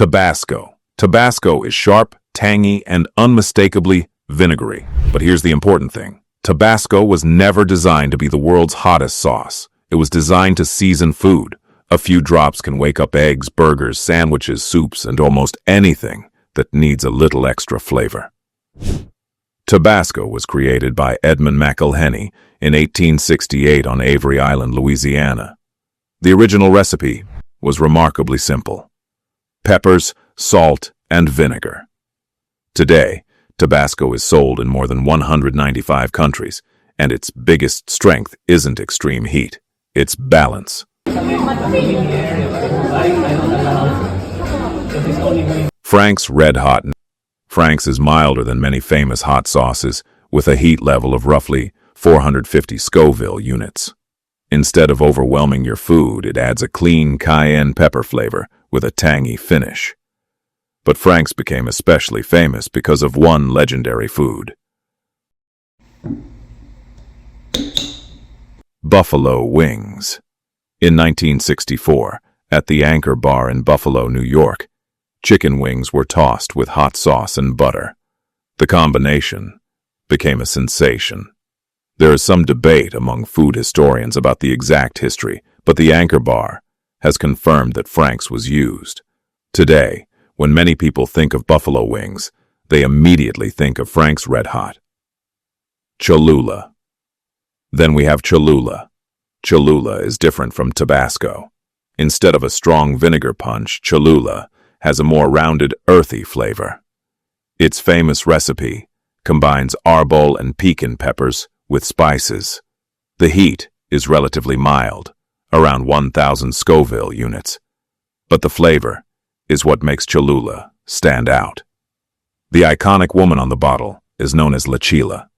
Tabasco. Tabasco is sharp, tangy, and unmistakably vinegary. But here's the important thing. Tabasco was never designed to be the world's hottest sauce. It was designed to season food. A few drops can wake up eggs, burgers, sandwiches, soups, and almost anything that needs a little extra flavor. Tabasco was created by Edmund McIlhenny in 1868 on Avery Island, Louisiana. The original recipe was remarkably simple: peppers, salt, and vinegar. Today, Tabasco is sold in more than 195 countries, and its biggest strength isn't extreme heat, it's balance. Frank's RedHot. Frank's is milder than many famous hot sauces, with a heat level of roughly 450 Scoville units. Instead of overwhelming your food, it adds a clean cayenne pepper flavor with a tangy finish. But Frank's became especially famous because of one legendary food: buffalo wings. In 1964, at the Anchor Bar in Buffalo, New York, chicken wings were tossed with hot sauce and butter. The combination became a sensation. There is some debate among food historians about the exact history, but the Anchor Bar has confirmed that Frank's was used. Today, when many people think of buffalo wings, they immediately think of Frank's RedHot. Cholula. Then we have Cholula. Cholula is different from Tabasco. Instead of a strong vinegar punch, Cholula has a more rounded, earthy flavor. Its famous recipe combines arbol and pecan peppers with spices. The heat is relatively mild, around 1,000 Scoville units, but the flavor is what makes Cholula stand out. The iconic woman on the bottle is known as La Chila.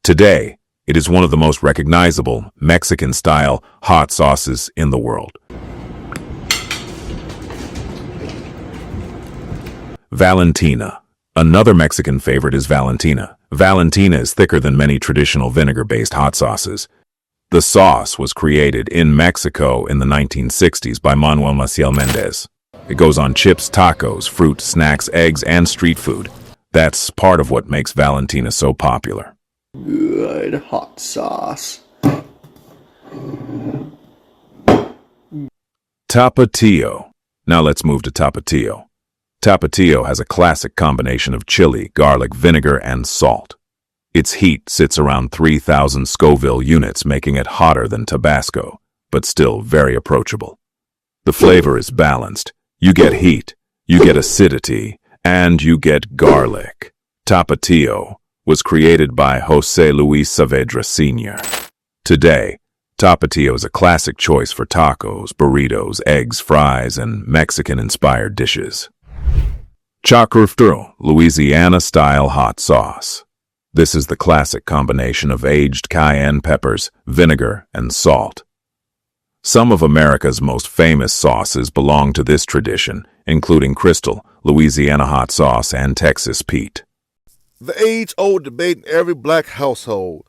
Today, it is one of the most recognizable Mexican-style hot sauces in the world. Valentina. Another Mexican favorite is Valentina. Valentina is thicker than many traditional vinegar-based hot sauces. The sauce was created in Mexico in the 1960s by Manuel Maciel Mendez. It goes on chips, tacos, fruit, snacks, eggs, and street food. That's part of what makes Valentina so popular. Good hot sauce. Tapatio. Now let's move to Tapatio. Tapatio has a classic combination of chili, garlic, vinegar, and salt. Its heat sits around 3,000 Scoville units, making it hotter than Tabasco, but still very approachable. The flavor is balanced. You get heat, you get acidity, and you get garlic. Tapatio was created by José Luis Saavedra Sr. Today, Tapatio is a classic choice for tacos, burritos, eggs, fries, and Mexican-inspired dishes. Chacrufto, Louisiana-style hot sauce. This is the classic combination of aged cayenne peppers, vinegar, and salt. Some of America's most famous sauces belong to this tradition, including Crystal, Louisiana hot sauce, and Texas Pete. The age-old debate in every black household: